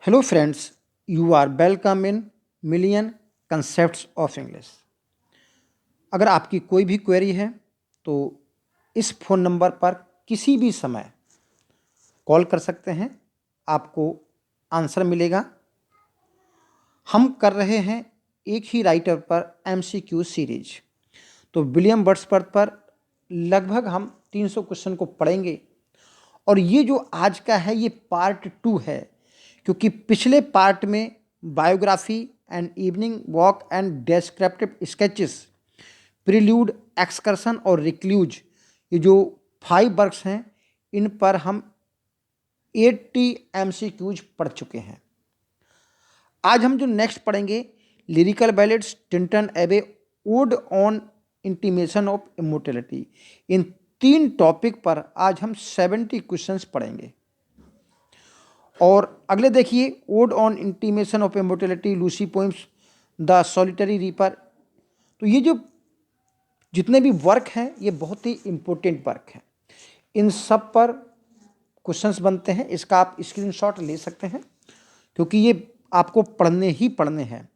Hello friends, you are welcome in Million Concepts of English। अगर आपकी कोई भी क्वेरी है तो इस फ़ोन नंबर पर किसी भी समय कॉल कर सकते हैं, आपको आंसर मिलेगा। हम कर रहे हैं एक ही राइटर पर एमसीक्यू सीरीज। तो विलियम वर्ड्सवर्थ पर लगभग हम 300 क्वेश्चन को पढ़ेंगे और ये जो आज का है ये पार्ट 2 है, क्योंकि पिछले पार्ट में biography and evening walk and descriptive sketches, prelude, excursion और रिक्लूज, ये जो 5 वर्क्स हैं, इन पर हम 80 एमसीक्यूज पढ़ चुके हैं। आज हम जो नेक्स्ट पढ़ेंगे, लिरिकल बैलेड्स, टिंटन एबे, odd on intimation of immortality. In 3 topic पर आज हम 70 क्वेश्चंस पढ़ेंगे। और अगले देखिए, odd on intimation of immortality, Lucy poems, the solitary reaper. तो ये जो जितने भी वर्क हैं ये बहुत ही इम्पोर्टेंट वर्क हैं। इन सब पर क्वेश्चंस बनते हैं। इसका आप स्क्रीनशॉट ले सकते हैं क्योंकि ये आपको पढ़ने ही पढ़ने हैं।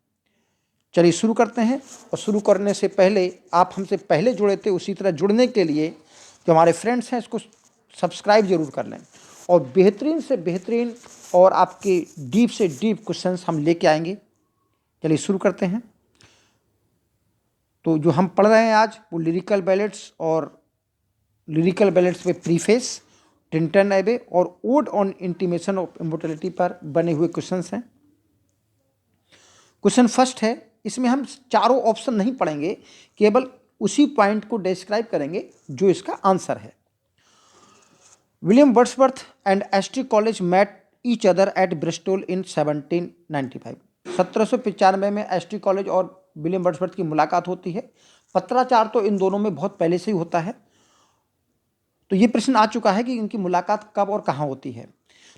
चलिए शुरू करते हैं। और शुरू करने से पहले आप हमसे पहले जुड़े थे, उसी तरह जुड़ने के लिए जो हमारे फ्रेंड्स हैं इसको सब्सक्राइब जरूर कर लें। और बेहतरीन से बेहतरीन और आपके डीप से डीप क्वेश्चंस हम लेके आएंगे। चलिए शुरू करते हैं। तो जो हम पढ़ रहे हैं आज वो लिरिकल बैलेड्स और लिरिकल बैलेड्स पे प्रीफेस, टिंटन एबे और odd on intimation of immortality पर बने हुए क्वेश्चंस हैं। क्वेश्चन फर्स्ट है, इसमें हम चारों ऑप्शन नहीं पढ़ेंगे, केवल उसी पॉइंट को डिस्क्राइब करेंगे जो इसका आंसर है। William Wordsworth and ST Coleridge met each other at Bristol in 1795। 1795 में एसटी कॉलेज और विलियम वर्ड्सवर्थ की मुलाकात होती है। पत्राचार तो इन दोनों में बहुत पहले से ही होता है। तो ये प्रश्न आ चुका है कि इनकी मुलाकात कब और कहाँ होती है।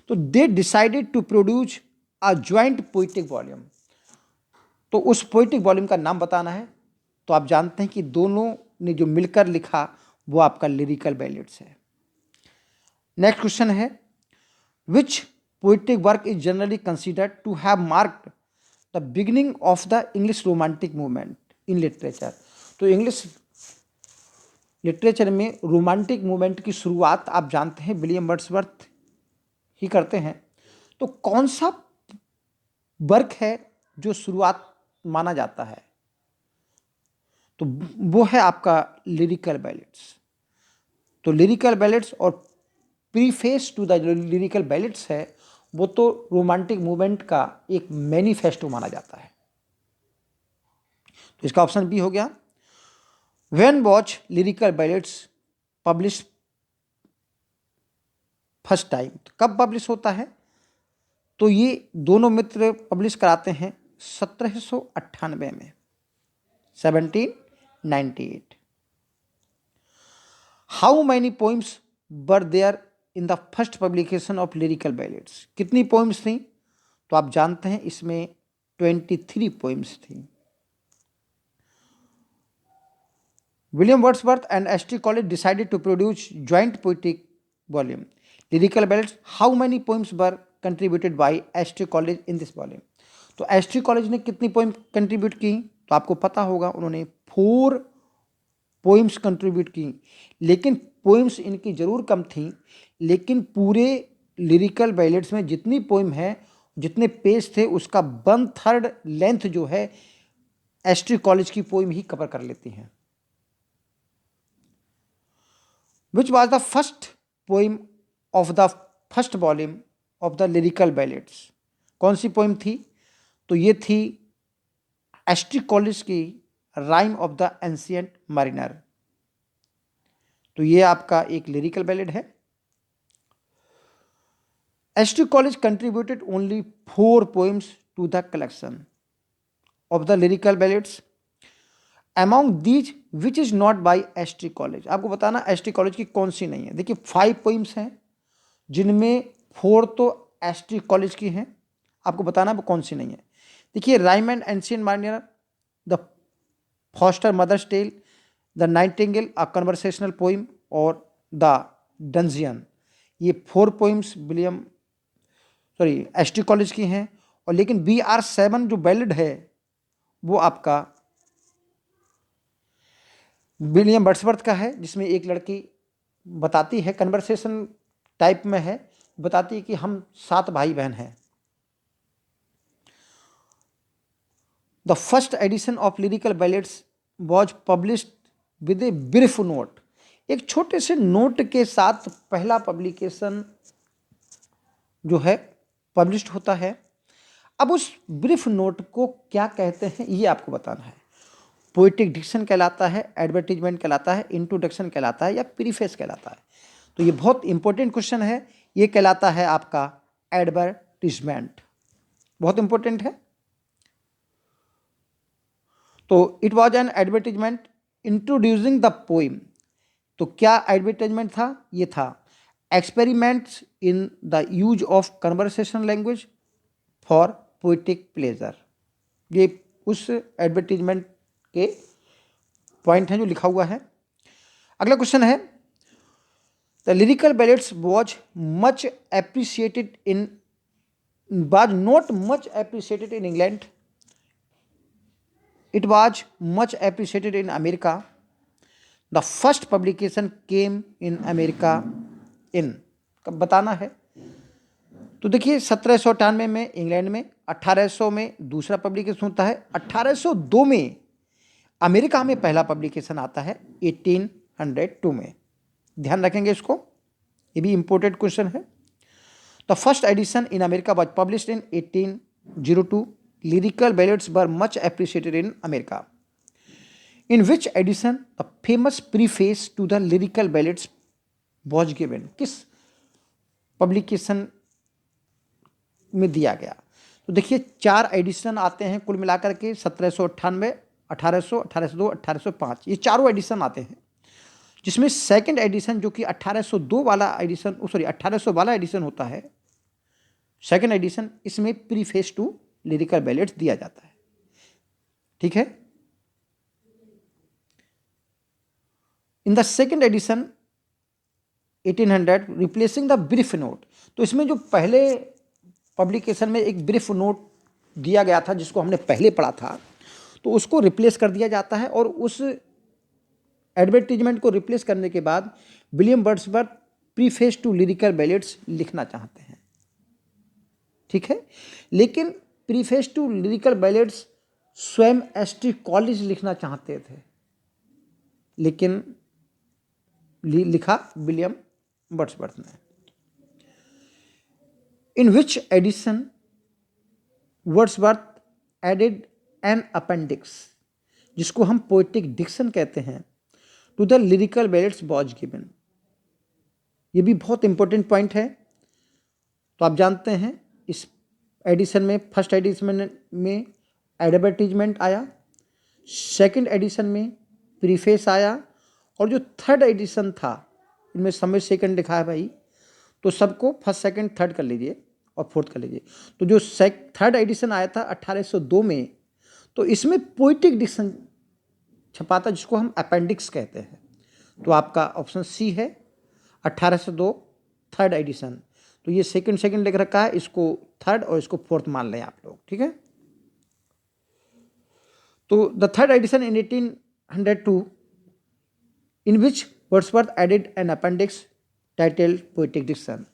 तो they decided to produce a joint poetic volume. तो उस पोइटिक वॉल्यूम का नाम बताना है। तो आप जानते हैं कि दोनों ने जो मिलकर लिखा वो आपका लिरिकल बैलेड्स है। नेक्स्ट क्वेश्चन है, which poetic work is generally considered to have marked the beginning of the English romantic movement in literature. तो इंग्लिश लिटरेचर में रोमांटिक मूवमेंट की शुरुआत आप जानते हैं विलियम वर्ड्सवर्थ ही करते हैं। तो कौन सा वर्क है जो शुरुआत माना जाता है? तो वो है आपका लिरिकल बैलेड्स। तो लिरिकल बैलेड्स और preface to the lyrical ballads है वो तो रोमांटिक मूवमेंट का एक मैनिफेस्टो माना जाता है। तो इसका ऑप्शन बी हो गया। When watch lyrical ballads publish first time. कब पब्लिश होता है? तो ये दोनों मित्र पब्लिश कराते हैं 1798 में, 1798। How many poems were there in the first publication of Lyrical Ballads. कितनी पोइम्स थी? तो आप जानते हैं इसमें 23 पोइम्स थी। William Wordsworth and ST Coleridge decided to produce joint poetic volume Lyrical Ballads. How many poems were contributed by S T Coleridge in this volume. तो ST Coleridge ने कितनी पोइम कंट्रीब्यूट की? तो आपको पता होगा उन्होंने 4 पोइम्स कंट्रीब्यूट की। लेकिन पोइम्स इनकी जरूर कम थी, लेकिन पूरे लिरिकल बैलेड्स में जितनी पोइम है, जितने पेज थे, उसका 1/3 लेंथ जो है एसटी कॉलेज की पोइम ही कवर कर लेती हैं। Which was the first poem of the first volume of the lyrical ballads? कौन सी पोइम थी? तो ये थी एसटी कॉलेज की Rime of the Ancient Mariner. तो ये आपका एक लिरिकल बैलेड है। S T Coleridge contributed only 4 poems to the collection of the lyrical Ballads. Among these which is not by S T Coleridge. आपको बताना एसटी कॉलेज की कौन सी नहीं है। देखिए 5 पोइम्स हैं जिनमें 4 तो एसटी कॉलेज की हैं, आपको बताना वो कौन सी नहीं है। देखिए rime and ancient mariner, the foster mother's tale, the nightingale a conversational poem और द डंजियन। ये 4 पोइम्स सॉरी एसटी कॉलेज की हैं, और लेकिन BR7 जो बैलेड है वो आपका विलियम वर्ड्सवर्थ का है, जिसमें एक लड़की बताती है, कन्वर्सेशन टाइप में है, बताती है कि हम 7 भाई बहन हैं। The first edition of Lyrical ballads was published with a brief note. एक छोटे से नोट के साथ पहला पब्लिकेशन जो है पब्लिश्ड होता है। अब उस ब्रीफ नोट को क्या कहते हैं ये आपको बताना है। पोएटिक डिक्शन कहलाता है, एडवर्टीजमेंट कहलाता है, इंट्रोडक्शन कहलाता है, या प्रीफेस कहलाता है। तो ये बहुत इंपॉर्टेंट क्वेश्चन है। ये कहलाता है आपका एडवर्टीजमेंट, बहुत इंपॉर्टेंट है। तो it was an advertisement introducing the poem. तो क्या एडवर्टाइजमेंट था? ये था experiments in the use of conversation language for poetic pleasure. ये उस एडवर्टीजमेंट के पॉइंट हैं जो लिखा हुआ है। अगला क्वेश्चन है, the lyrical ballads was much appreciated in was not much appreciated in England. It was much appreciated in America. The first publication came in America in, कब बताना है? तो देखिए 1798 में इंग्लैंड में, 1800 में दूसरा पब्लिकेशन होता है, 1802 में अमेरिका में पहला पब्लिकेशन आता है, 1802 में। ध्यान रखेंगे इसको, ये भी इंपॉर्टेंट क्वेश्चन है। The first edition in America was published in 1802. Lyrical ballads were much appreciated in America. In which edition the famous preface to the lyrical ballads was given? किस पब्लिकेशन में दिया गया? तो देखिए 4 एडिशन आते हैं कुल मिलाकर के, 1798, 1800, 1802, 1805, ये चारों एडिशन आते हैं, जिसमें सेकंड एडिशन जो कि 1802 वाला एडिशन, सॉरी 1800 वाला एडिशन होता है, सेकंड एडिशन, इसमें प्रीफेस टू लिरिकल बैलेड्स दिया जाता है। ठीक है। In the second edition 1800 replacing the brief note. तो इसमें जो पहले पब्लिकेशन में एक ब्रीफ नोट दिया गया था जिसको हमने पहले पढ़ा था, तो उसको रिप्लेस कर दिया जाता है, और उस एडवर्टीजमेंट को रिप्लेस करने के बाद William Wordsworth preface to lyrical ballads लिखना चाहते हैं। ठीक है। लेकिन प्रीफेस टू लिरिकल बैलेड्स स्वयं एसटी कॉलेज लिखना चाहते थे, लेकिन लिखा विलियम वर्ड्सवर्थ ने। In which edition Wordsworth added an appendix, जिसको हम पोएटिक डिक्शन कहते हैं, to the lyrical ballads was given. ये भी बहुत इंपॉर्टेंट पॉइंट है। तो आप जानते हैं इस एडिशन में, फर्स्ट एडिशन में एडवर्टीजमेंट आया, सेकंड एडिशन में प्रीफेस आया, और जो थर्ड एडिशन था, इनमें समय सेकंड लिखा है भाई, तो सबको फर्स्ट सेकंड थर्ड कर लीजिए और फोर्थ कर लीजिए। तो जो थर्ड एडिशन आया था 1802 में, तो इसमें पोएटिक डिक्शन छपा था, जिसको हम अपेंडिक्स कहते हैं। तो आपका ऑप्शन सी है 1802 थर्ड एडिशन। तो ये सेकंड लिख रखा है, इसको थर्ड और इसको फोर्थ मान लें आप लोग। ठीक है। तो the third edition in 1802 in which Wordsworth added an appendix titled poetic diction.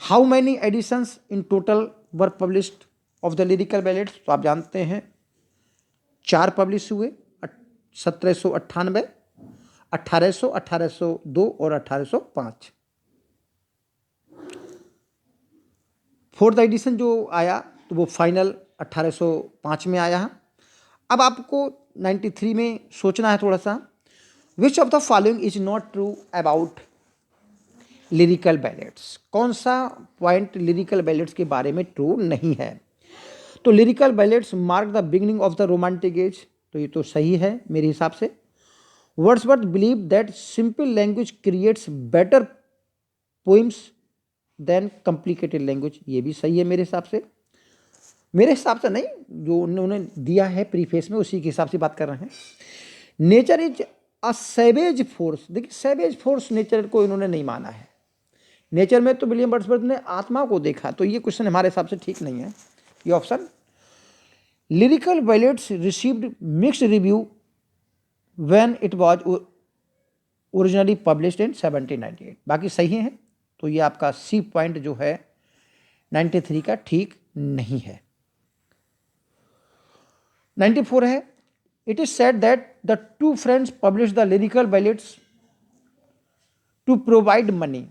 How many editions in total were published of the lyrical ballads? तो आप जानते हैं 4 पब्लिश हुए, 1798, 1800, 1802 और 1805। फोर्थ एडिशन जो आया तो वो फाइनल 1805 में आया। अब आपको 93 में सोचना है थोड़ा सा। Which of the following is not true about lyrical ballads? कौन सा पॉइंट लिरिकल बैलेड्स के बारे में ट्रू नहीं है? तो lyrical ballads mark the beginning of the romantic age, तो ये तो सही है मेरे हिसाब से। Wordsworth believe that simple language creates better poems than complicated language, ये भी सही है मेरे हिसाब से। मेरे हिसाब से नहीं, जो उन्होंने दिया है प्रीफेस में उसी के हिसाब से बात कर रहे हैं। Nature is a savage force. देखिए सैवेज फोर्स नेचर को इन्होंने नहीं माना है, नेचर में तो विलियम वर्ड्सवर्थ ने आत्मा को देखा, तो ये क्वेश्चन हमारे हिसाब से ठीक नहीं है, ये option. Lyrical ballads received mixed review when it was originally published in 1798। बाकी सही है, तो ये आपका सी पॉइंट जो है 93 का ठीक नहीं है। 94 है, it is said that the two friends publish the lyrical ballads to provide money.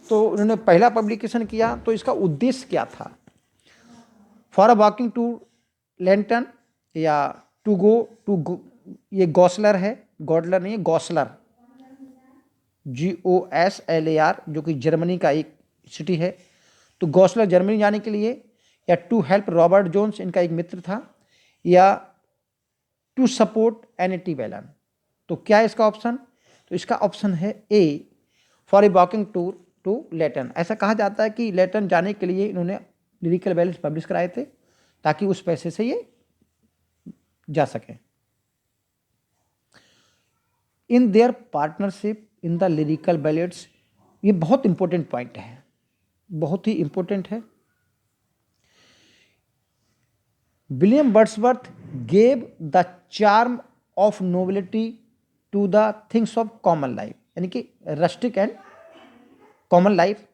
तो उन्होंने पहला पब्लिकेशन किया, तो इसका उद्देश्य क्या था? For a walking to Lynton या टू गो, ये गॉसलर है, गॉडलर नहीं है, गॉसलर, GOSLAR, जो कि जर्मनी का एक सिटी है। तो गॉसलर जर्मनी जाने के लिए, या टू हेल्प रॉबर्ट जोन्स, इनका एक मित्र था, या टू सपोर्ट एनिटी वेलन। तो क्या है इसका ऑप्शन? तो इसका ऑप्शन है A, for a walking tour to Linton. ऐसा कहा जाता है कि लेटन जाने के लिए इन्होंने लिरिकल बैलेट्स पब्लिश कराए थे, ताकि उस पैसे से ये जा सकें। In their partnership in the lyrical Ballads, ये बहुत इंपॉर्टेंट पॉइंट है, बहुत ही इंपॉर्टेंट है। William Wordsworth gave the charm of nobility to the things of common life, यानी कि rustic and common life,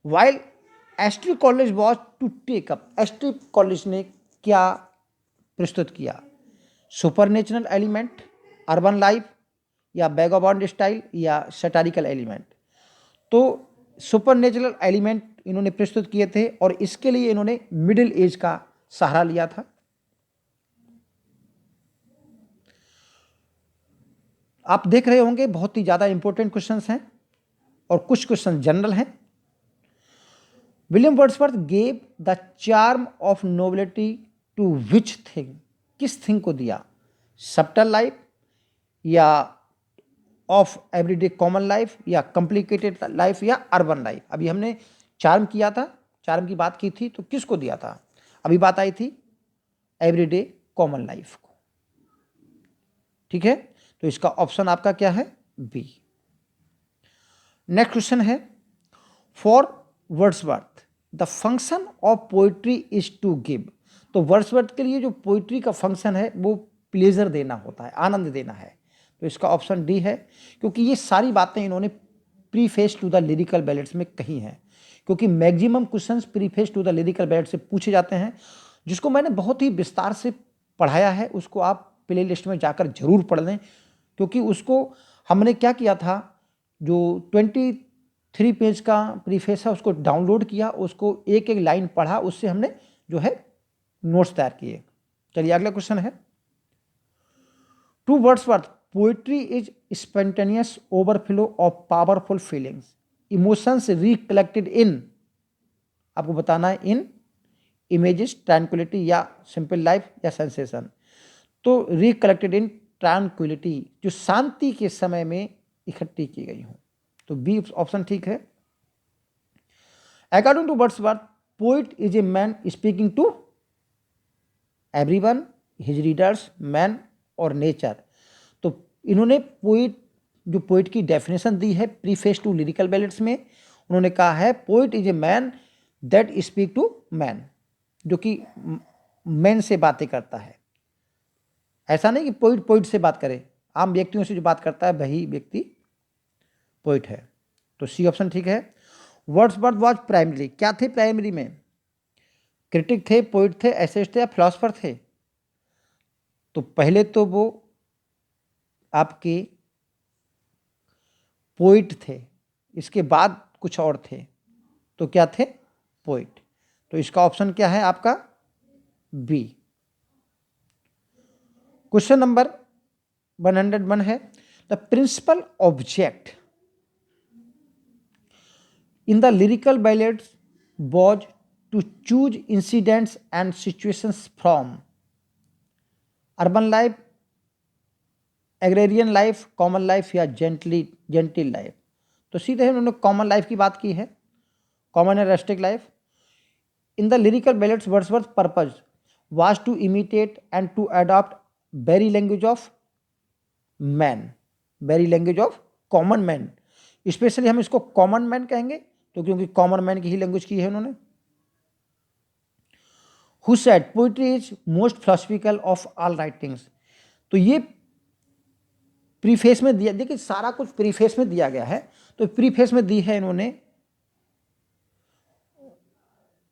while S T Coleridge was to take up. S T Coleridge ने क्या प्रस्तुत किया? Supernatural element, urban life, या vagabond style, या satirical element. तो supernatural element इन्होंने प्रस्तुत किए थे, और इसके लिए इन्होंने मिडिल एज का सहारा लिया था। आप देख रहे होंगे बहुत ही ज़्यादा इंपॉर्टेंट क्वेश्चंस हैं, और कुछ क्वेश्चन जनरल हैं। William Wordsworth gave the charm of nobility to which thing, किस थिंग को दिया? सबटल लाइफ, या ऑफ एवरीडे कॉमन लाइफ, या कॉम्प्लिकेटेड लाइफ, या अर्बन लाइफ। अभी हमने चार्म किया था, चार्म की बात की थी, तो किसको दिया था? अभी बात आई थी एवरीडे कॉमन लाइफ को। ठीक है, तो इसका ऑप्शन आपका क्या है? बी। नेक्स्ट क्वेश्चन है, for Wordsworth the function of poetry is to give. तो वर्ड्सवर्थ के लिए जो पोइट्री का फंक्शन है वो प्लेजर देना होता है, आनंद देना है। तो इसका ऑप्शन डी है, क्योंकि ये सारी बातें इन्होंने preface to the lyrical ballads में कही हैं, क्योंकि maximum questions preface to the lyrical ballad से पूछे जाते हैं, जिसको मैंने बहुत ही विस्तार से पढ़ाया है, उसको आप प्ले लिस्ट में जाकर जरूर पढ़ लें, क्योंकि उसको हमने क्या किया था, जो 23 पेज का प्रीफेस है उसको डाउनलोड किया, उसको एक एक लाइन पढ़ा, उससे हमने जो है नोट्स तैयार किए। चलिए अगला क्वेश्चन है, to Wordsworth poetry is spontaneous overflow of powerful feelings, emotions recollected in, आपको बताना है इन इमेजेस, ट्रैंक्विलिटी, या सिंपल लाइफ, या सेंसेशन। तो रिकलेक्टेड इन ट्रैंक्विलिटी, जो शांति के समय में इकट्ठी की गई हो। तो बी ऑप्शन ठीक है। According to Wordsworth poet is a man speaking to everyone, his readers, man और नेचर। तो इन्होंने पोइट, जो पोइट की डेफिनेशन दी है प्रीफेस टू लिरिकल बैलेट्स में, उन्होंने कहा है poet is a man that speak to man, जो कि मैन से बातें करता है। ऐसा नहीं कि पोइट से बात करे, आम व्यक्तियों से जो बात करता है वही व्यक्ति पोइट है। तो सी ऑप्शन ठीक है। वर्ड्सवर्थ वाज प्राइमरी, क्या थे प्राइमरी में? क्रिटिक थे, पोइट थे, एसेस्ट थे, या फिलोसफर थे? तो पहले तो वो आपके पोइट थे, इसके बाद कुछ और थे, तो क्या थे? पोइट। तो इसका ऑप्शन क्या है आपका? बी। क्वेश्चन नंबर 101 है, the principal object in the lyrical ballads was to choose incidents and situations from urban life, agrarian life, common life, या gentle life। तो सीधे उन्होंने कॉमन लाइफ की बात की है, common and rustic life. In the lyrical ballads Wordsworth purpose was to imitate and to adopt very language of man, very language of common man। Specially हम इसको कॉमन मैन कहेंगे, तो क्योंकि कॉमन मैन की ही लैंग्वेज की है उन्होंने। Who said poetry is most philosophical of all writings. तो ये प्रीफेस में दिया, देखिए सारा कुछ प्रीफेस में दिया गया है, तो प्रीफेस में दी है इन्होंने,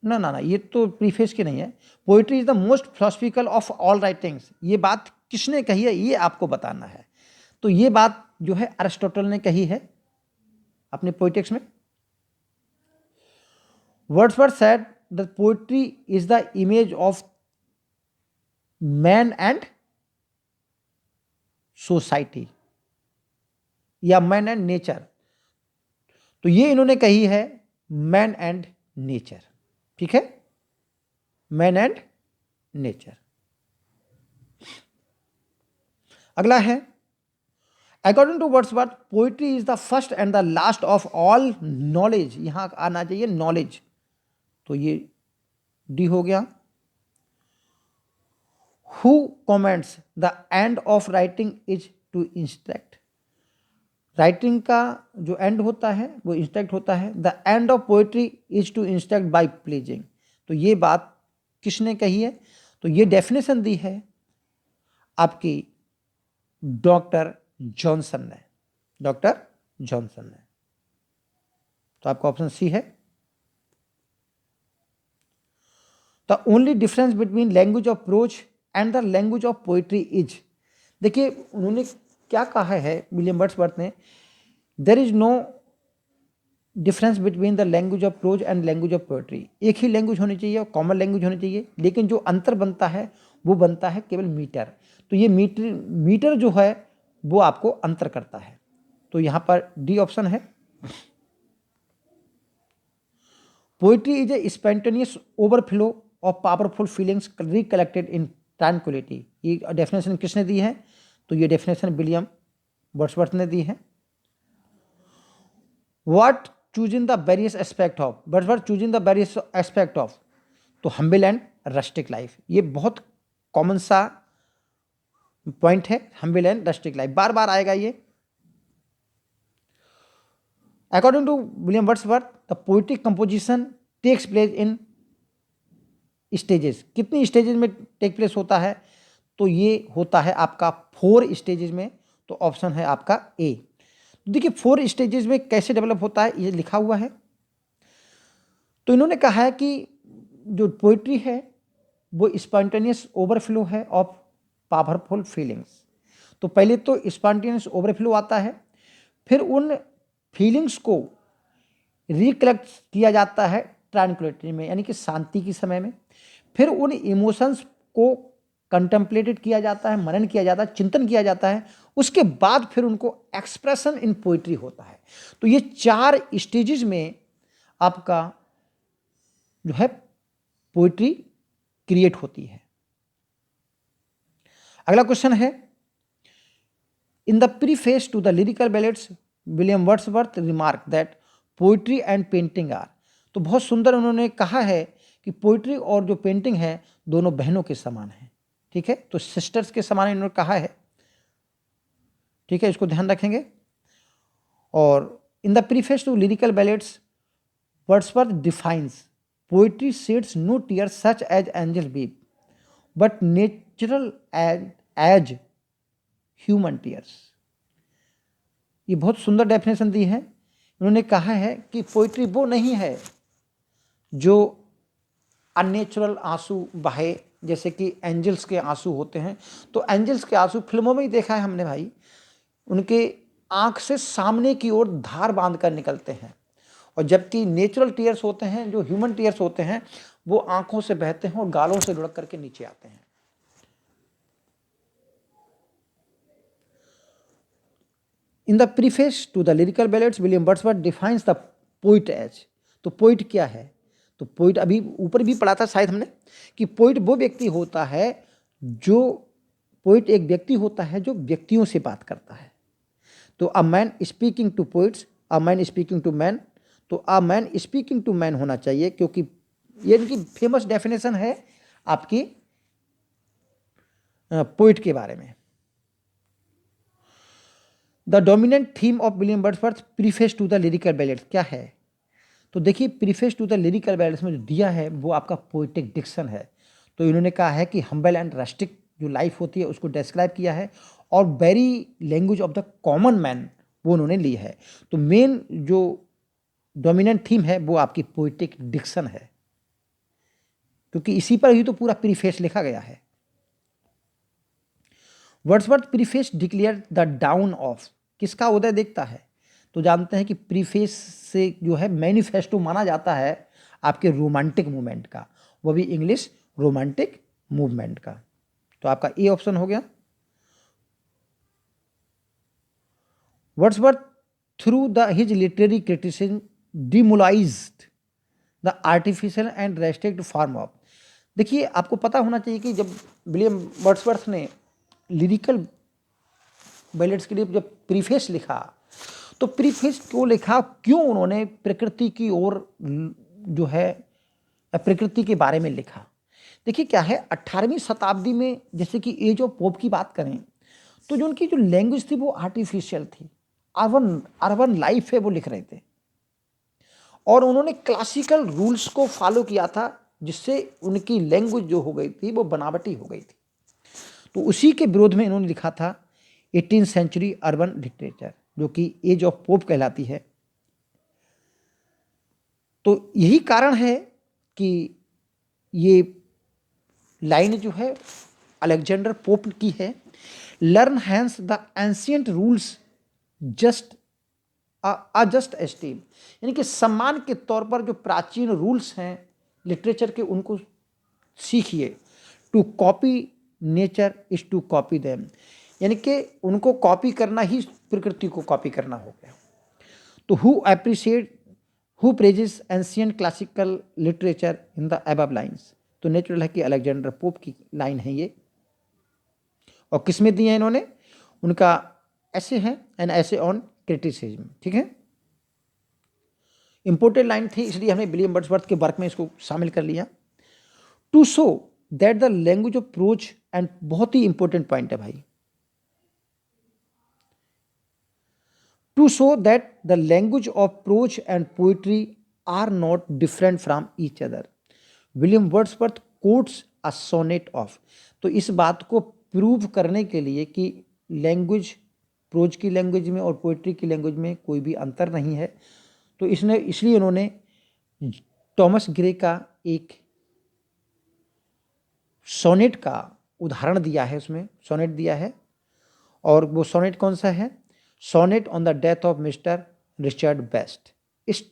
ना ना ना ये तो प्रीफेस की नहीं है। Poetry is the most philosophical of all writings, ये बात किसने कही है ये आपको बताना है। तो ये बात जो है अरिस्टोटल ने कही है अपने पोइटिक्स में। Wordsworth said the poetry is the image of man and society या मैन एंड नेचर। तो ये इन्होंने कही है मैन एंड नेचर, ठीक है, मैन एंड नेचर। अगला है according to Wordsworth poetry is the first and the last of all knowledge. यहां आना चाहिए नॉलेज, तो ये डी हो गया। Who comments the end of writing is to instruct. Writing का जो एंड होता है वो इंस्ट्रक्ट होता है। The end of poetry is to instruct by pleasing. तो ये बात किसने कही है, तो ये डेफिनेशन दी है आपकी डॉक्टर जॉनसन ने, डॉक्टर जॉनसन ने। तो आपका ऑप्शन सी है। The only difference between language of prose and the language of poetry is. देखिए उन्होंने क्या कहा है विलियम वर्ड्सवर्थ ने, there is no difference between the language of prose and language of poetry. एक ही लैंग्वेज होनी चाहिए और कॉमन लैंग्वेज होनी चाहिए, लेकिन जो अंतर बनता है वो बनता है केवल मीटर। तो ये मीटर जो है वो आपको अंतर करता है। तो यहां पर डी ऑप्शन है। Poetry is a spontaneous overflow of powerful feelings recollected in tranquillity. ये डेफिनेशन किसने दी है, तो ये डेफिनेशन विलियम वर्ड्सवर्थ ने दी है। What choosing the various aspect of, Wordsworth choosing the various aspect of, तो हम्बल एंड रस्टिक लाइफ। ये बहुत कॉमन सा पॉइंट है, हम्बल एंड रस्टिक लाइफ बार बार आएगा ये। According to William Wordsworth the poetic composition takes place in stages. कितनी स्टेजेस में टेक प्लेस होता है, तो ये होता है आपका 4 स्टेजेस में। तो ऑप्शन है आपका ए। देखिए 4 स्टेजेस में कैसे डेवलप होता है ये लिखा हुआ है। तो इन्होंने कहा है कि जो पोइट्री है वो स्पॉन्टेनियस ओवरफ्लो है ऑफ पावरफुल फीलिंग्स। तो पहले तो स्पॉन्टेनियस ओवरफ्लो आता है, फिर उन फीलिंग्स को रिकलेक्ट किया जाता है ट्रैंक्विलिटी में, यानी कि शांति के समय में। फिर उन इमोशंस को कंटेम्पलेटेड किया जाता है, मनन किया जाता है, चिंतन किया जाता है। उसके बाद फिर उनको एक्सप्रेशन इन पोइट्री होता है। तो ये 4 स्टेजेस में आपका जो है पोइट्री क्रिएट होती है। अगला क्वेश्चन है in the preface to the lyrical ballads William Wordsworth remark that poetry and painting are. तो बहुत सुंदर उन्होंने कहा है कि पोइट्री और जो पेंटिंग है दोनों बहनों के समान है, ठीक है, तो सिस्टर्स के समान इन्होंने कहा है, ठीक है, इसको ध्यान रखेंगे। और in the preface to lyrical ballads Wordsworth defines poetry sheds no tears such as angel weep but natural as human tears. ये बहुत सुंदर डेफिनेशन दी है। उन्होंने कहा है कि पोइट्री वो नहीं है जो अननेचुरल आंसू बहे, जैसे कि एंजल्स के आंसू होते हैं। तो एंजल्स के आंसू फिल्मों में ही देखा है हमने भाई, उनके आंख से सामने की ओर धार बांध कर निकलते हैं, और जबकि नेचुरल टीयर्स होते हैं, जो ह्यूमन टीयर्स होते हैं, वो आंखों से बहते हैं और गालों से लुढ़क करके नीचे आते हैं। In the preface to the lyrical ballads William Wordsworth defines the poet as. तो पोइट क्या है, तो पोइट अभी ऊपर भी पढ़ा था शायद हमने कि पोइट वो व्यक्ति होता है जो, पोइट एक व्यक्ति होता है जो व्यक्तियों से बात करता है। तो a man speaking to poets, a man speaking to man, तो a man speaking to man होना चाहिए, क्योंकि ये इनकी फेमस डेफिनेशन है आपकी पोइट के बारे में। The dominant theme of William Wordsworth preface to the lyrical ballads क्या है, तो देखिए preface to the lyrical balance में जो दिया है वो आपका पोएटिक डिक्शन है। तो इन्होंने कहा है कि हम्बल एंड रस्टिक जो लाइफ होती है उसको डिस्क्राइब किया है, और very language of the common man वो उन्होंने ली है। तो मेन जो डोमिनेंट थीम है वो आपकी पोएटिक डिक्शन है, क्योंकि इसी पर ही तो पूरा प्रीफेस लिखा गया है। Wordsworth preface declare the down of, किसका उदय देखता है? तो जानते हैं कि प्रीफेस से जो है मैनिफेस्टो माना जाता है आपके रोमांटिक मूवमेंट का, वो भी इंग्लिश रोमांटिक मूवमेंट का। तो आपका ए ऑप्शन हो गया। Wordsworth through the his literary criticism demolished the artificial and restrict form of. देखिए आपको पता होना चाहिए कि जब विलियम वर्ड्सवर्थ ने लिरिकल बैलेट्स के लिए जब प्रीफेस लिखा, तो प्रीफेस क्यों लिखा, क्यों उन्होंने प्रकृति की ओर जो है प्रकृति के बारे में लिखा? देखिए क्या है, 18वीं शताब्दी में जैसे कि एज ऑफ पोप की बात करें तो जो उनकी जो लैंग्वेज थी वो आर्टिफिशियल थी, अर्बन अर्बन लाइफ है वो लिख रहे थे, और उन्होंने क्लासिकल रूल्स को फॉलो किया था, जिससे उनकी लैंग्वेज जो हो गई थी वो बनावटी हो गई थी। तो उसी के विरोध में इन्होंने लिखा था 18th सेंचुरी अर्बन लिटरेचर, जो कि एज ऑफ पोप कहलाती है। तो यही कारण है कि ये लाइन जो है अलेक्जेंडर पोप की है, learn hence the ancient rules just just esteem, यानी कि सम्मान के तौर पर जो प्राचीन रूल्स हैं लिटरेचर के उनको सीखिए। To copy nature is to copy them, यानी कि उनको कॉपी करना ही प्रकृति को कॉपी करना हो गया। तो who praises ancient classical literature in the above lines, तो नेचुरल है कि अलेक्जेंडर पोप की लाइन है ये। और किसमें दिए हैं इन्होंने? उनका ऐसे है एन ऐसे ऑन क्रिटिसिज्म, ठीक है। इंपोर्टेंट लाइन थी इसलिए हमने विलियम वर्ड्सवर्थ के वर्क में इसको शामिल कर लिया। To show that the language of prose, and बहुत ही इंपॉर्टेंट पॉइंट है भाई, to show that the language of prose and poetry are not different from each other, William Wordsworth quotes a sonnet of. तो इस बात को prove करने के लिए कि लैंग्वेज प्रोज की लैंग्वेज में और पोइट्री की लैंग्वेज में कोई भी अंतर नहीं है, तो इसलिए उन्होंने टॉमस ग्रे का एक सोनेट का उदाहरण दिया है, उसमें सोनेट दिया है, और वो सोनेट कौन सा है? Sonnet on the death of mister Richard Best, इस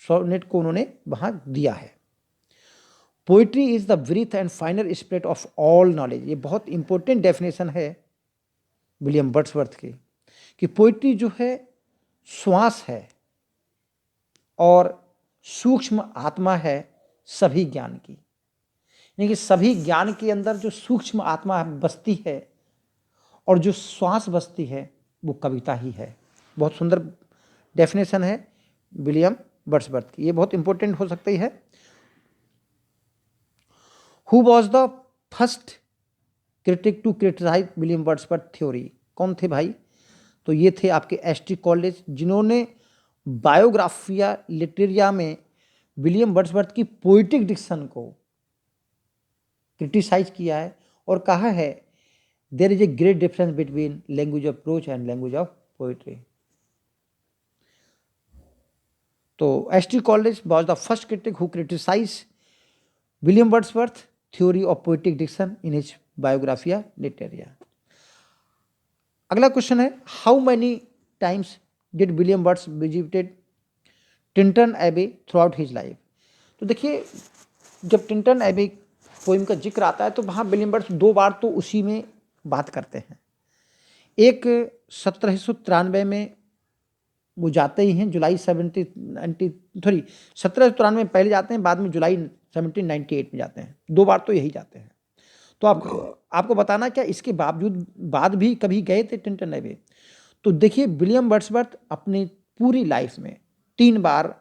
सोनेट को उन्होंने वहां दिया है। Poetry is the breath and final spirit of all knowledge, ये बहुत इंपॉर्टेंट डेफिनेशन है विलियम वर्ड्सवर्थ की, कि पोइट्री जो है श्वास है और सूक्ष्म आत्मा है सभी ज्ञान की, यानी कि सभी ज्ञान के अंदर जो सूक्ष्म आत्मा बसती है और जो श्वास बसती है वो कविता ही है। बहुत सुंदर डेफिनेशन है विलियम वर्ड्सवर्थ की, ये बहुत इंपॉर्टेंट हो सकती है। Who was the first critic to criticise William Wordsworth theory, कौन थे भाई? तो ये थे आपके एसटी कॉलेज, जिन्होंने बायोग्राफिया लिटरेरिया में विलियम वर्ड्सवर्थ की पोइटिक डिक्शन को क्रिटिसाइज किया है और कहा है there is a great difference between language of prose and language of poetry. तो ST Coleridge was the first critic who criticise William Wordsworth theory of poetic diction in his Biographia Literaria. अगला question है, how many times did William words visited Tintern एबे through out his life? तो देखिए जब Tintern एबे poem का जिक्र आता है तो वहाँ विलियम वर्ड्स 2 बार तो उसी में बात करते हैं। एक 1793 में वो जाते ही हैं, जुलाई 1793 में पहले जाते हैं, बाद में जुलाई 1798 में जाते हैं, 2 बार तो यही जाते हैं। तो आपको बताना क्या इसके बावजूद बाद भी कभी गए थे टिंटन एबे? तो देखिए विलियम वर्ड्सवर्थ अपनी पूरी लाइफ में 3 बार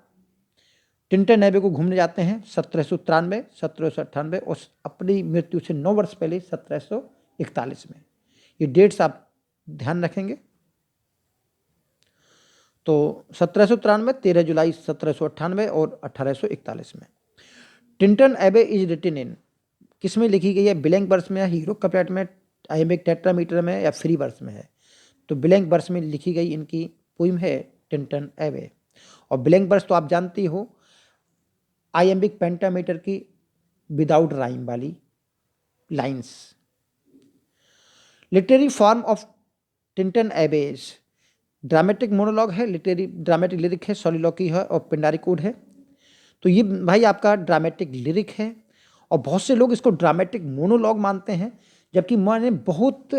टिंटन एबे को घूमने जाते हैं, 1793, 1798 और अपनी मृत्यु से 9 वर्ष पहले 1741 में। ये डेट्स आप ध्यान रखेंगे। तो 1793, 13 जुलाई 1798 और 1841 में। टिंटन एबे इज रिटन इन, किस में लिखी गई है? ब्लैंक वर्स में, हीरो कपलेट में, आइएम्बिक टेट्रामीटर में, या फ्री वर्स में है? तो ब्लैंक वर्स में लिखी गई इनकी पोइम है टिंटन एबे। और ब्लैंक वर्स तो आप जानती हो, आइएम्बिक पेंटामीटर की विदाउट राइम वाली lines. Literary form of Tintern Abbey dramatic monologue है, लिटरेरी ड्रामेटिक लिरिक है, सॉलिलॉकी है और पिंडारिक ओड है। तो ये भाई आपका ड्रामेटिक लिरिक है, और बहुत से लोग इसको ड्रामेटिक मोनोलॉग मानते हैं, जबकि मैंने बहुत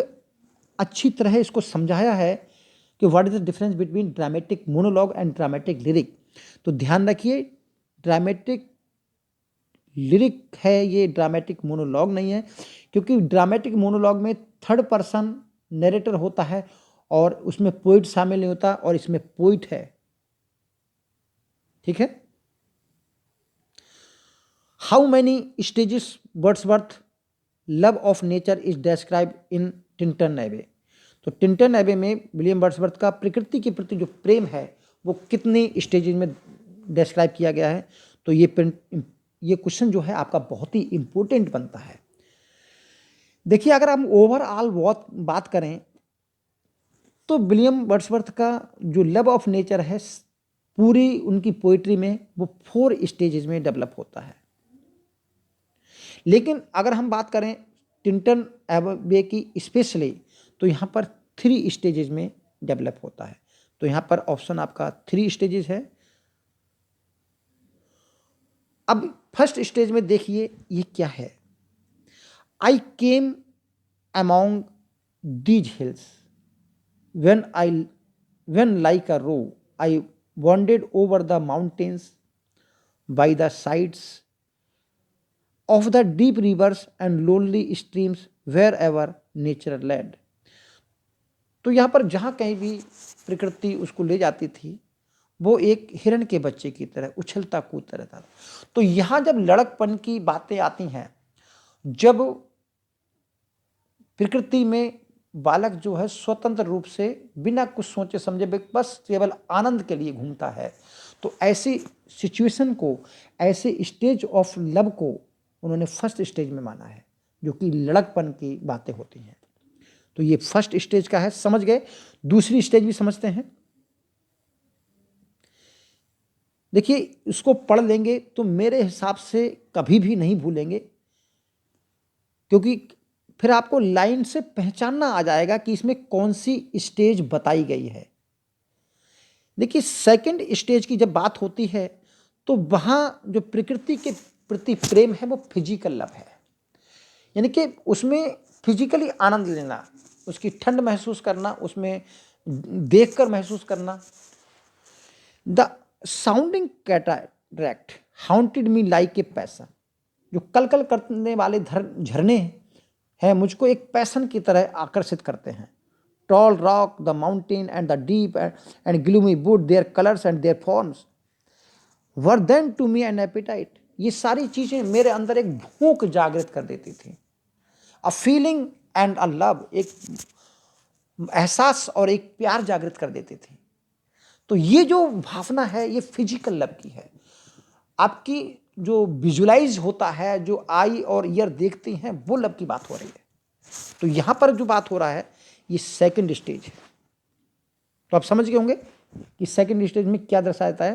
अच्छी तरह इसको समझाया है कि what is the difference between dramatic monologue and dramatic lyric. तो ध्यान रखिए, ड्रामेटिक लिरिक है, ये ड्रामेटिक मोनोलॉग नहीं है, क्योंकि ड्रामेटिक मोनोलॉग में थर्ड पर्सन नरेटर होता है और उसमें पोइट शामिल नहीं होता, और इसमें पोइट है। ठीक है। How many stages Wordsworth love of nature is describe in Tintern एबे। तो टिंटन एबे में विलियम वर्ड्सवर्थ का प्रकृति के प्रति जो प्रेम है वो कितने स्टेजेस में डिस्क्राइब किया गया है? तो ये क्वेश्चन जो है आपका बहुत ही इंपॉर्टेंट बनता है। देखिए, अगर हम ओवरऑल बात करें तो विलियम वर्ड्सवर्थ का जो लव ऑफ नेचर है पूरी उनकी पोइट्री में वो 4 स्टेजेस में डेवलप होता है। लेकिन अगर हम बात करें टिंटन एबे की स्पेशली, तो यहाँ पर 3 स्टेजेस में डेवलप होता है। तो यहाँ पर ऑप्शन आपका 3 स्टेजेस है। अब फर्स्ट स्टेज में देखिए ये क्या है। I came among these hills when like a roe I wandered over the mountains by the sides of the deep rivers and lonely streams wherever nature led। तो यहाँ पर जहाँ कहीं भी प्रकृति उसको ले जाती थी वो एक हिरण के बच्चे की तरह उछलता कूदता रहता था। तो यहाँ जब लड़कपन की बातें आती हैं, जब प्रकृति में बालक जो है स्वतंत्र रूप से बिना कुछ सोचे समझे बस केवल आनंद के लिए घूमता है, तो ऐसी सिचुएशन को, ऐसे स्टेज ऑफ लव को उन्होंने फर्स्ट स्टेज में माना है, जो कि लड़कपन की बातें होती हैं। तो ये फर्स्ट स्टेज का है, समझ गए। दूसरी स्टेज भी समझते हैं। देखिए, इसको पढ़ लेंगे तो मेरे हिसाब से कभी भी नहीं भूलेंगे, क्योंकि फिर आपको लाइन से पहचानना आ जाएगा कि इसमें कौन सी स्टेज बताई गई है। देखिए, सेकंड स्टेज की जब बात होती है तो वहाँ जो प्रकृति के प्रति प्रेम है वो फिजिकल लव है, यानी कि उसमें फिजिकली आनंद लेना, उसकी ठंड महसूस करना, उसमें देखकर महसूस करना। The sounding cataract haunted me like a passion, जो कलकल करने वाले झरने हैं मुझको एक पैशन की तरह आकर्षित करते हैं। Tall rock, the mountain and the deep and gloomy wood, their colours and their forms were then to me an appetite. ये सारी चीज़ें मेरे अंदर एक भूख जागृत कर देती थी। A feeling and a love, एक एहसास और एक प्यार जागृत कर देती थी। तो ये जो भावना है ये फिजिकल लव की है। आपकी जो विजुलाइज होता है, जो आई और ईयर देखती हैं, वो लव की बात हो रही है। तो यहाँ पर जो बात हो रहा है ये सेकंड स्टेज है। तो आप समझ गए होंगे कि सेकंड स्टेज में क्या दर्शाता है।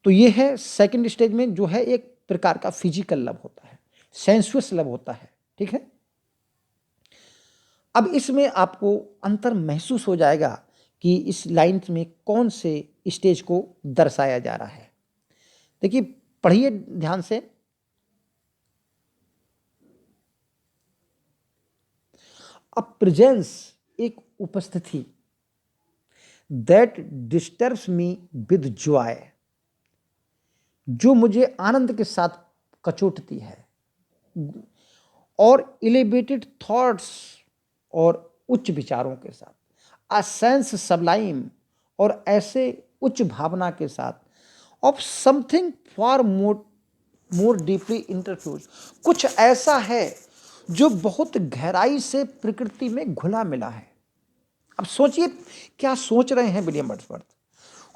तो ये है सेकंड स्टेज में जो है एक प्रकार का फिजिकल लव होता है, सेंसुअस लव होता है। ठीक है। अब इसमें आपको अंतर महसूस हो जाएगा कि इस लाइन में कौन से स्टेज को दर्शाया जा रहा है। देखिए, पढ़िए ध्यान से। अ प्रेजेंस, एक उपस्थिति, that disturbs me with Joy, जो मुझे आनंद के साथ कचोटती है, और एलिवेटेड थॉट्स, और उच्च विचारों के साथ, अ सेंस सबलाइम, और ऐसे उच्च भावना के साथ, of something far more deeply interfused, कुछ ऐसा है जो बहुत गहराई से प्रकृति में घुला मिला है। अब सोचिए क्या सोच रहे हैं William Wordsworth.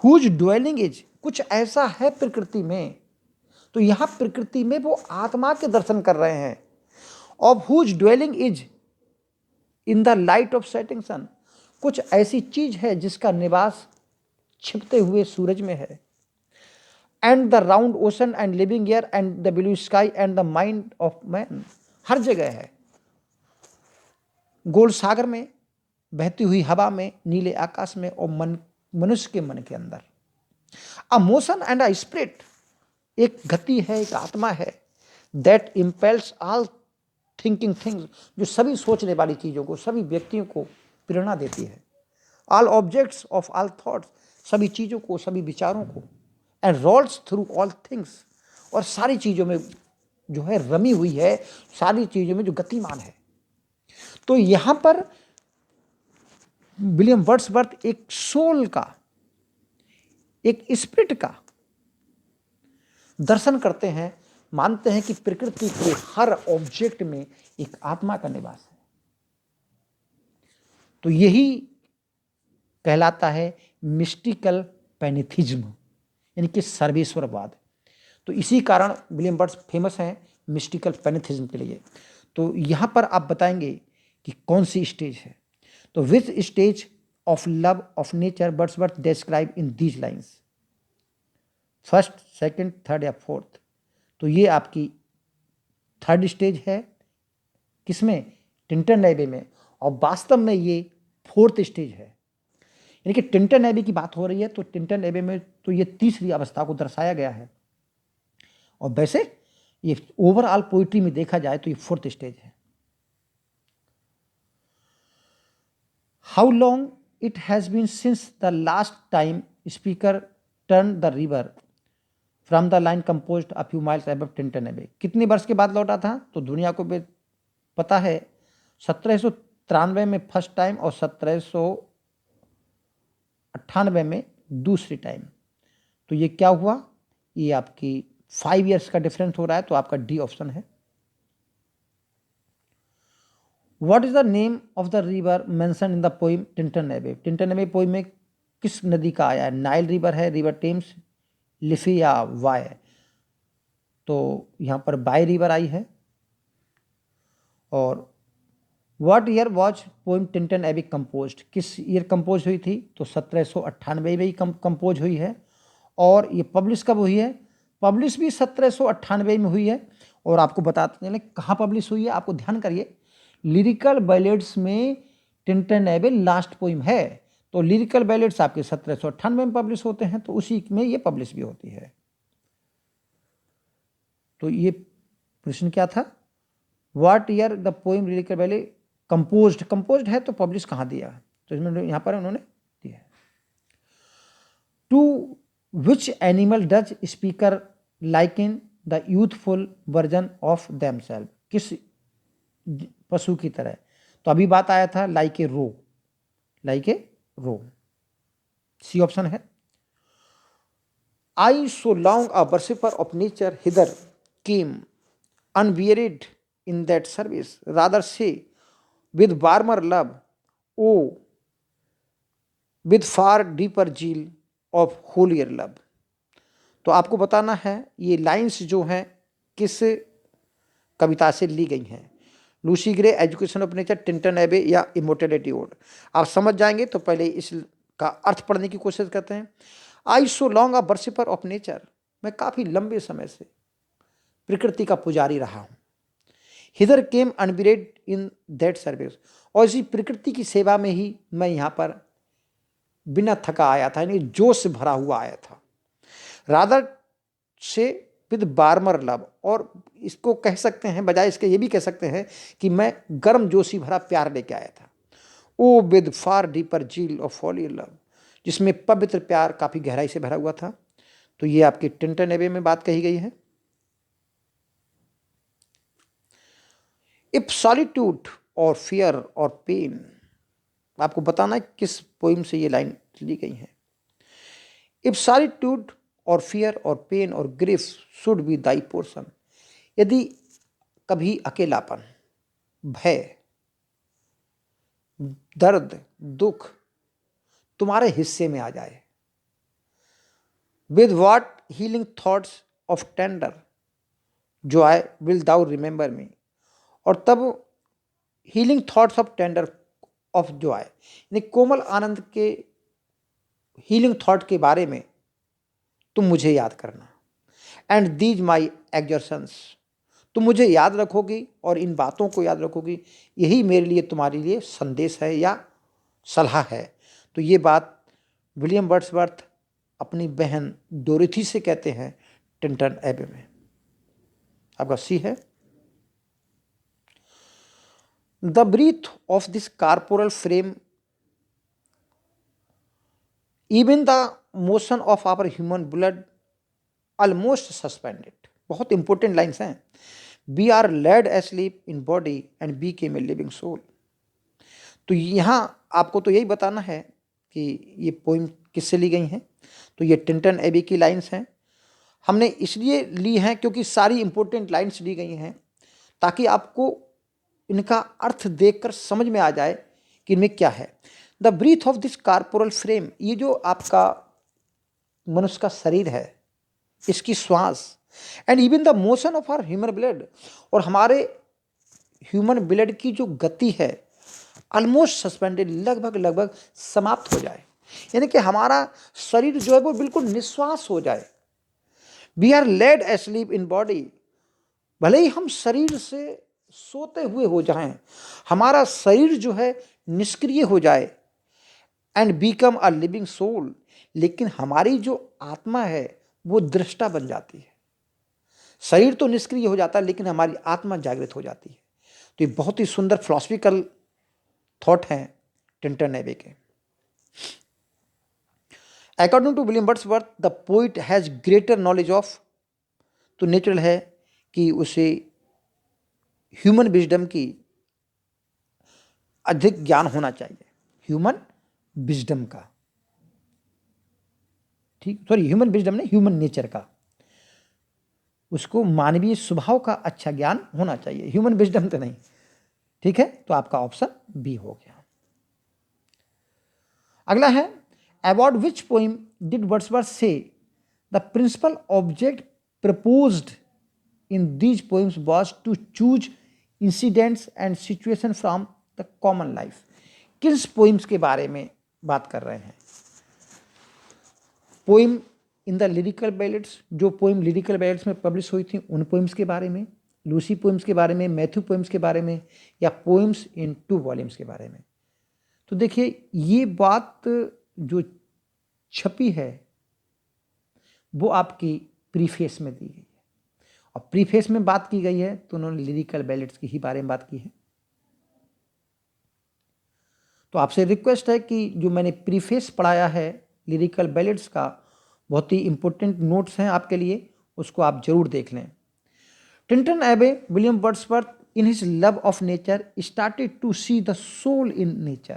Whose dwelling is, कुछ ऐसा है प्रकृति में, तो यहां प्रकृति में वो आत्मा के दर्शन कर रहे हैं। Of whose dwelling is in the light of setting sun, कुछ ऐसी चीज है जिसका निवास छिपते हुए सूरज में है। And the round ocean and living air and the blue sky and the mind of man, हर जगह है। गोल सागर में, बहती हुई हवा में, नीले आकाश में, और मनुष्य के मन के अंदर। A motion and a spirit, एक गति है, एक आत्मा है। दैट इम्पेल्स ऑल थिंकिंग थिंग्स, जो सभी सोचने वाली चीजों को, सभी व्यक्तियों को प्रेरणा देती है। All objects of all thoughts, सभी चीजों को, सभी विचारों को। And rolls through all things, और सारी चीजों में जो है रमी हुई है, सारी चीजों में जो गतिमान है। तो यहां पर विलियम वर्ड्सवर्थ एक सोल का, एक स्पिरिट का दर्शन करते हैं, मानते हैं कि प्रकृति के हर ऑब्जेक्ट में एक आत्मा का निवास है। तो यही कहलाता है मिस्टिकल पैनिथिज्म, यानी कि सर्वेश्वरवाद। तो इसी कारण विलियम वर्ड्स फेमस हैं मिस्टिकल पैनिथिज्म के लिए। तो यहां पर आप बताएंगे कि कौन सी स्टेज है। तो which stage of love of nature Wordsworth describe in these lines, first, second, third या फोर्थ। तो ये आपकी थर्ड स्टेज है, किसमें, टिंटन एबे में, और वास्तव में ये फोर्थ स्टेज है। यानी कि टिंटन एबे की बात हो रही है, तो टिंटन एबे में तो ये तीसरी अवस्था को दर्शाया गया है, और वैसे ये ओवरऑल पोइट्री में देखा जाए तो ये फोर्थ स्टेज है। How long it has been since the last time speaker turn the river from the line composed a few miles above Tintern Abbey, कितने वर्ष के बाद लौटा था। तो दुनिया को पता है 1793 में फर्स्ट टाइम और 1798 में दूसरी टाइम। तो ये क्या हुआ, ये आपकी 5 ईयर्स का डिफरेंस हो रहा है, तो आपका डी ऑप्शन है। What is the name of the river mention in the poem Tintern एबे, टिंटन एबे पोइम में किस नदी का आया है, नाइल रिवर है, रिवर टेम्स, लिफी या वाई। तो यहां पर बाय रिवर आई है। और what year was poem Tintern एबे कंपोज्ड, किस ईयर कंपोज हुई थी। तो 1798 में ही कंपोज हुई है। और ये पब्लिश कब हुई है, पब्लिश भी 1798 में हुई है। और आपको बताते हैं कहाँ पब्लिश हुई है, आपको ध्यान करिए, लिरिकल बैलेड्स में टिंटन एबे लास्ट पोइम है। तो लिरिकल बैलेड्स आपके 1798 में पब्लिश होते हैं, तो उसी में ये पब्लिश भी होती है। तो ये प्रश्न क्या था, what year the poem lyrical ballet composed है, तो पब्लिश कहाँ दिया, तो इसमें यहाँ पर उन्होंने दिया है। To which animal does speaker liken the youthful version of themselves, किस पशु की तरह। तो अभी बात आया था like a row, C option है। I so long a worshipper of nature hither came unwearied in that service, rather say with warmer love, oh with far deeper zeal of holier love। तो आपको बताना है ये lines जो हैं किस कविता से ली गई हैं, Lucy grey, education of nature, Tintern एबे या इमोर्टैलिटी ओड। आप समझ जाएंगे, तो पहले इसका अर्थ पढ़ने की कोशिश करते हैं। I so long a worshipper of nature, मैं काफ़ी लंबे समय से प्रकृति का पुजारी रहा हूँ। Hither came unburied in that service, और इसी प्रकृति की सेवा में ही मैं यहाँ पर बिना थका आया था, यानी जोश से भरा हुआ आया था। रादर से विद वार्मर लव, और इसको कह सकते हैं, बजाय इसके ये भी कह सकते हैं कि मैं गर्म जोशी भरा प्यार लेके आया था। ओ विद फार डीपर झील ऑफ हॉलियर लव, जिसमें पवित्र प्यार काफ़ी गहराई से भरा हुआ था। तो ये आपकी टिंटन एबे में बात कही गई है। इफ सॉलिट्यूड और फियर और पेन, आपको बताना है किस पोइम से ये लाइन ली गई है। इफ सॉलिट्यूड और फियर और पेन और grief should be Dai portion, यदि कभी अकेलापन, भय दर्द, दुख तुम्हारे हिस्से में आ जाए। With what healing thoughts of tender joy will thou remember me, और तब healing thoughts of tender of joy, यानी कोमल आनंद के हीलिंग थॉट के बारे में तुम मुझे याद करना। एंड दीज माई एग्जर्शंस, तुम मुझे याद रखोगी और इन बातों को याद रखोगी, यही मेरे लिए तुम्हारे लिए संदेश है या सलाह है। तो ये बात विलियम वर्ड्सवर्थ अपनी बहन डोरिथी से कहते हैं टिंटन एबे में। आपका सी है। The breath of this corporal frame, even the motion of our human blood almost suspended. बहुत इंपॉर्टेंट लाइन्स हैं। We are laid asleep in body and became a living soul. तो यहाँ आपको तो यही बताना है कि ये पोइम किससे ली गई हैं। तो ये टिंटन एबी की लाइन्स हैं। हमने इसलिए ली हैं क्योंकि सारी इंपॉर्टेंट लाइन्स ली गई हैं ताकि आपको इनका अर्थ देखकर समझ में आ जाए कि इनमें क्या है। The breath of this corporal frame, ये जो आपका मनुष्य का शरीर है, इसकी श्वास, and even the motion of our human blood, और हमारे ह्यूमन ब्लड की जो गति है ऑलमोस्ट सस्पेंडेड, लगभग समाप्त हो जाए, यानी कि हमारा शरीर जो है वो बिल्कुल निश्वास हो जाए। We are laid asleep in body, भले ही हम शरीर से सोते हुए हो जाएं, हमारा शरीर जो है निष्क्रिय हो जाए, and become a living soul, लेकिन हमारी जो आत्मा है वो दृष्टा बन जाती है। शरीर तो निष्क्रिय हो जाता है लेकिन हमारी आत्मा जागृत हो जाती है। तो ये बहुत ही सुंदर फिलॉसफिकल थॉट हैं टिंटन एबे के। According to William Wordsworth, the poet has greater knowledge of, तो नेचुरल है कि उसे ह्यूमन विजडम की अधिक ज्ञान होना चाहिए, ह्यूमन विजडम का, ठीक, सॉरी ह्यूमन विजडम नहीं, ह्यूमन नेचर का, उसको मानवीय स्वभाव का अच्छा ज्ञान होना चाहिए, ह्यूमन विजडम तो नहीं। ठीक है, तो आपका ऑप्शन बी हो गया। अगला है, about which poem did Wordsworth say the principal object proposed in these poems was to choose incidents and situation from the common life. किस पोइम्स के बारे में बात कर रहे हैं? Poem in the lyrical ballads, जो पोइम लिरिकल बैलेट्स में पब्लिश हुई थी उन पोइम्स के बारे में, लूसी पोइम्स के बारे में, मैथ्यू पोइम्स के बारे में, या पोइम्स इन 2 वॉल्यूम्स के बारे में। तो देखिए, ये बात जो छपी है वो आपकी प्रीफेस में दी गई है, और प्रीफेस में बात की गई है तो उन्होंने लिरिकल बैलेट्स की ही बारे में बात की है। तो आपसे रिक्वेस्ट है कि जो मैंने प्रीफेस पढ़ाया है लिरिकल बैलेट्स का, बहुत ही इंपॉर्टेंट नोट्स हैं आपके लिए, उसको आप जरूर देख लें। Tintern Abbey, William Wordsworth in his love of nature started to see the soul in nature,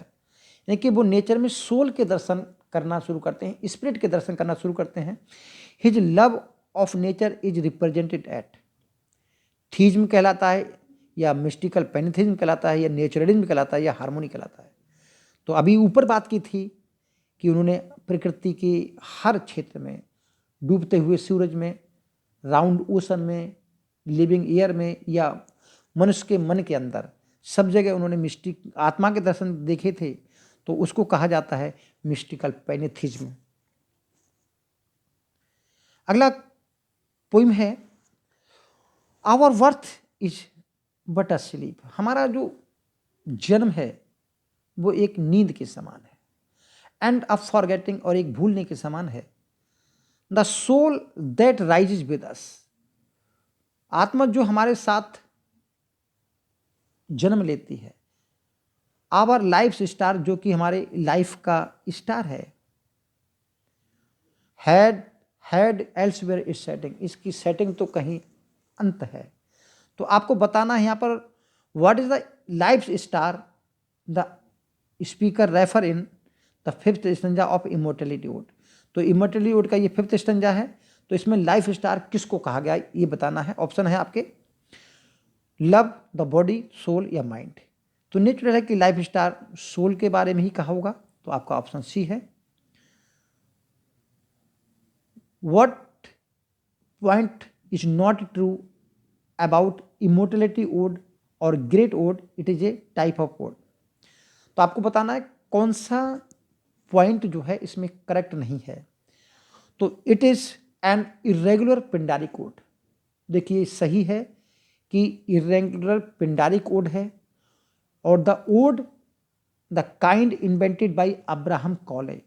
यानी कि वो नेचर में सोल के दर्शन करना शुरू करते हैं, स्पिरिट के दर्शन करना शुरू करते हैं। His love of nature is represented at, theism कहलाता है, या मिस्टिकल पेनिथिज्म कहलाता है, या नेचुरलिज्म कहलाता है, या हार्मोनी कहलाता है। तो अभी ऊपर बात की थी कि उन्होंने प्रकृति के हर क्षेत्र में, डूबते हुए सूरज में, राउंड ओशन में, लिविंग एयर में, या मनुष्य के मन के अंदर, सब जगह उन्होंने मिस्टिक आत्मा के दर्शन देखे थे, तो उसको कहा जाता है मिस्टिकल पेनिथिज्म। अगला पोइम है, our worth is but a sleep, हमारा जो जन्म है वो एक नींद के समान है, एंड अ फॉरगेटिंग, और एक भूलने के समान है। The soul that rises with us, आत्मा जो हमारे साथ जन्म लेती है। आवर लाइफ स्टार, जो कि हमारे लाइफ का स्टार है। हैड एल्सवेयर इज सेटिंग, इसकी सेटिंग तो कहीं अंत है। तो आपको बताना है यहाँ पर what is the life star, the speaker refer in the 5th stanza of immortality ode. तो इमोर्टलिट्यूड का ये 5th स्टैंजा है, तो इसमें लाइफ स्टार किसको कहा गया ये बताना है। ऑप्शन है आपके लव, द बॉडी, सोल या माइंड। तो नेचुरल है कि लाइफ स्टार सोल के बारे में ही कहा होगा, तो आपका ऑप्शन सी है। What point is not true about immortality ode और great ode, it is a type of ode. तो आपको बताना है कौन सा पॉइंट जो है इसमें करेक्ट नहीं है। तो it is an irregular Pindaric ode. देखिए सही है कि इरेगुलर पिंडारिक ओड है, और the ode the kind invented by Abraham Cowley,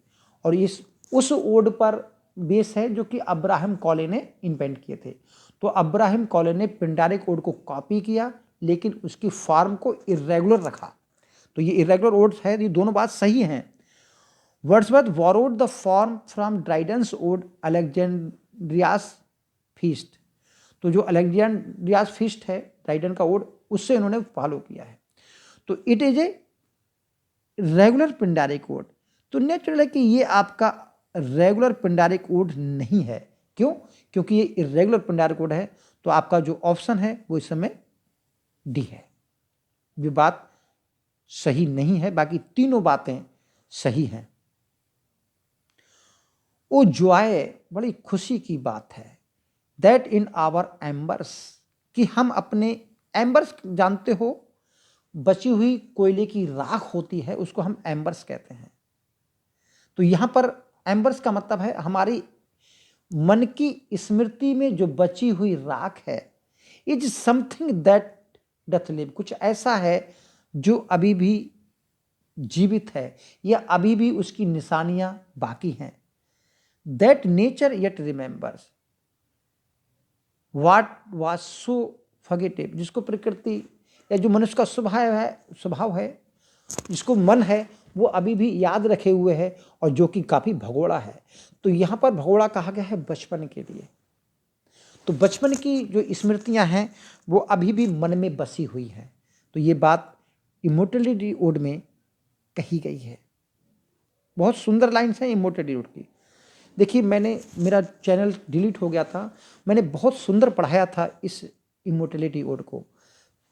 और इस उस ओड पर बेस है जो कि अब्राहम कॉले ने इन्वेंट किए थे। तो अब्राहम कॉले ने पिंडारिक ओड को कॉपी किया, लेकिन उसकी फॉर्म को इरेगुलर रखा। तो ये इरेगुलर ओड्स है, ये दोनों बात सही हैं। Wordsworth borrowed the form from Dryden's ode Alexander's feast. तो जो अलेक्जेंड्रियास फीस्ट है ड्राइडन का ओड, उससे इन्होंने फॉलो किया है। तो it is a regular pindaric ode. तो नेचुरल है कि ये आपका रेगुलर पिंडारिक ओड नहीं है। क्यों? क्योंकि ये इरेगुलर पिंडारिक ओड है। तो आपका जो ऑप्शन है वो इस समय डी है। ये बात सही नहीं है, बाकी तीनों बातें सही हैं। ओ जॉय, बड़ी खुशी की बात है, दैट इन आवर एम्बर्स, कि हम अपने एम्बर्स, जानते हो बची हुई कोयले की राख होती है, उसको हम एम्बर्स कहते हैं। तो यहाँ पर एम्बर्स का मतलब है हमारी मन की स्मृति में जो बची हुई राख है, is something that doth live, कुछ ऐसा है जो अभी भी जीवित है या अभी भी उसकी निशानियां बाकी हैं। That nature yet remembers what was so fugitive, जिसको प्रकृति या जो मनुष्य का स्वभाव है, जिसको मन है वो अभी भी याद रखे हुए है, और जो कि काफ़ी भगोड़ा है। तो यहाँ पर भगोड़ा कहा गया है बचपन के लिए। तो बचपन की जो स्मृतियाँ हैं वो अभी भी मन में बसी हुई हैं। तो ये बात इमोर्टलिटी ओड में कही गई है। बहुत सुंदर लाइन्स हैं इमोर्टलिटी ओड की। देखिए मेरा चैनल डिलीट हो गया था, मैंने बहुत सुंदर पढ़ाया था इस इमोर्टलिटी ओड को।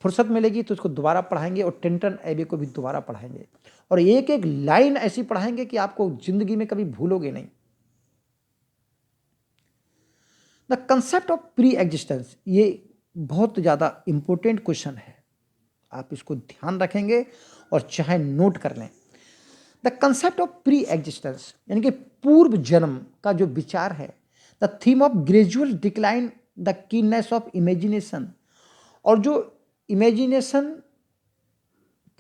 फुर्सत मिलेगी तो उसको दोबारा पढ़ाएंगे, और टिंटन एबे को भी दोबारा पढ़ाएंगे, और एक एक लाइन ऐसी पढ़ाएंगे कि आपको जिंदगी में कभी भूलोगे नहीं। The concept of pre existence, ये बहुत ज़्यादा इंपॉर्टेंट क्वेश्चन है, आप इसको ध्यान रखेंगे और चाहे नोट कर लें। The concept of pre existence यानी कि पूर्व जन्म का जो विचार है। The theme of gradual decline the keenness of imagination, और जो इमेजिनेशन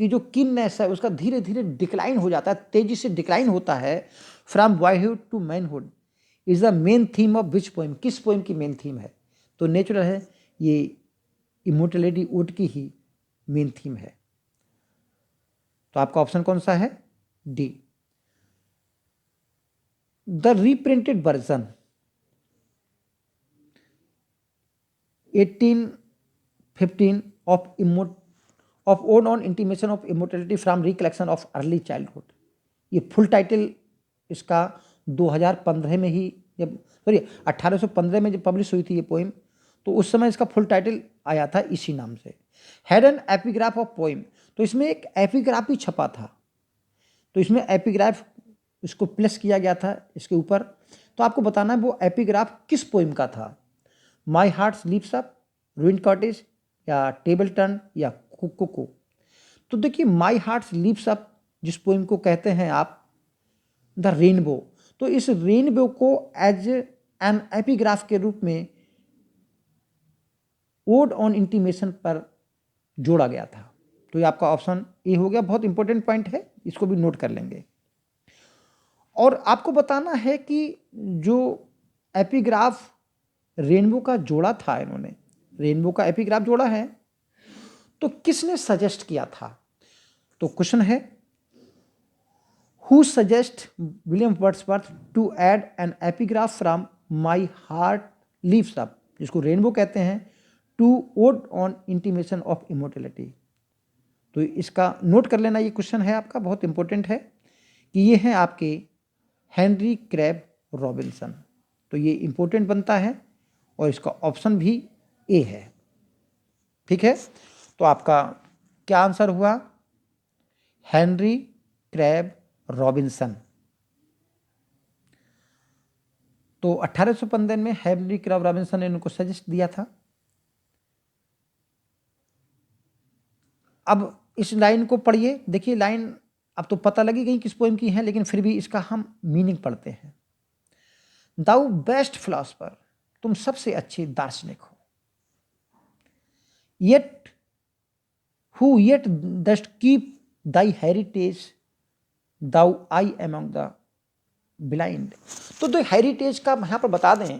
की जो कीननेस है उसका धीरे धीरे डिक्लाइन हो जाता है, तेजी से डिक्लाइन होता है। From boyhood to manhood is the main theme of which poem, किस पोएम की मेन थीम है? तो नेचुरल है ये इमोर्टलिटी ओड की ही मेन थीम है। तो आपका ऑप्शन कौन सा है? D. The reprinted version 1815 of ode on intimation of immortality from recollection of early childhood, ये फुल टाइटल इसका 2015 में ही, जब 1815 में जब पब्लिश हुई थी ये पोइम, तो उस समय इसका फुल टाइटल आया था इसी नाम से। Had an epigraph of poem, तो इसमें एक एपिग्राफ ही छपा था। तो इसमें एपिग्राफ इसको प्लस किया गया था इसके ऊपर। तो आपको बताना है वो एपिग्राफ किस पोइम का था। My heart स्लीप्स up, ruined cottage, या टेबल टर्न, या कुकू। तो देखिए माई हार्ट स्लीप्स अप जिस पोइम को कहते हैं आप द रेनबो, तो इस रेनबो को एज एन एपिग्राफ के रूप में ओड ऑन इंटीमेशन पर जोड़ा गया था। तो ये आपका ऑप्शन ए हो गया। बहुत इंपॉर्टेंट पॉइंट है, इसको भी नोट कर लेंगे। और आपको बताना है कि जो एपिग्राफ रेनबो का जोड़ा था, इन्होंने रेनबो का एपिग्राफ जोड़ा है, तो किसने सजेस्ट किया था? तो क्वेश्चन है who suggest William Wordsworth to add an epigraph from my heart leaps up, जिसको रेनबो कहते हैं, to ode on intimation of immortality. तो इसका नोट कर लेना, ये क्वेश्चन है आपका, बहुत इंपॉर्टेंट है कि ये हैं आपके हेनरी क्रैब रॉबिन्सन। तो ये इंपॉर्टेंट बनता है और इसका ऑप्शन भी ए है। ठीक है, तो आपका क्या आंसर हुआ? Henry crab Robinson. तो 1815 में हेनरी क्रैब रॉबिन्सन ने उनको सजेस्ट दिया था। अब इस लाइन को पढ़िए, देखिए लाइन अब तो पता लगी गई किस पोएम की है, लेकिन फिर भी इसका हम मीनिंग पढ़ते हैं। दाउ बेस्ट फिलोसफर, तुम सबसे अच्छे दार्शनिक हो। Yet who yet dost keep thy heritage thou eye among the blind. तो दो हेरिटेज का यहाँ पर बता दें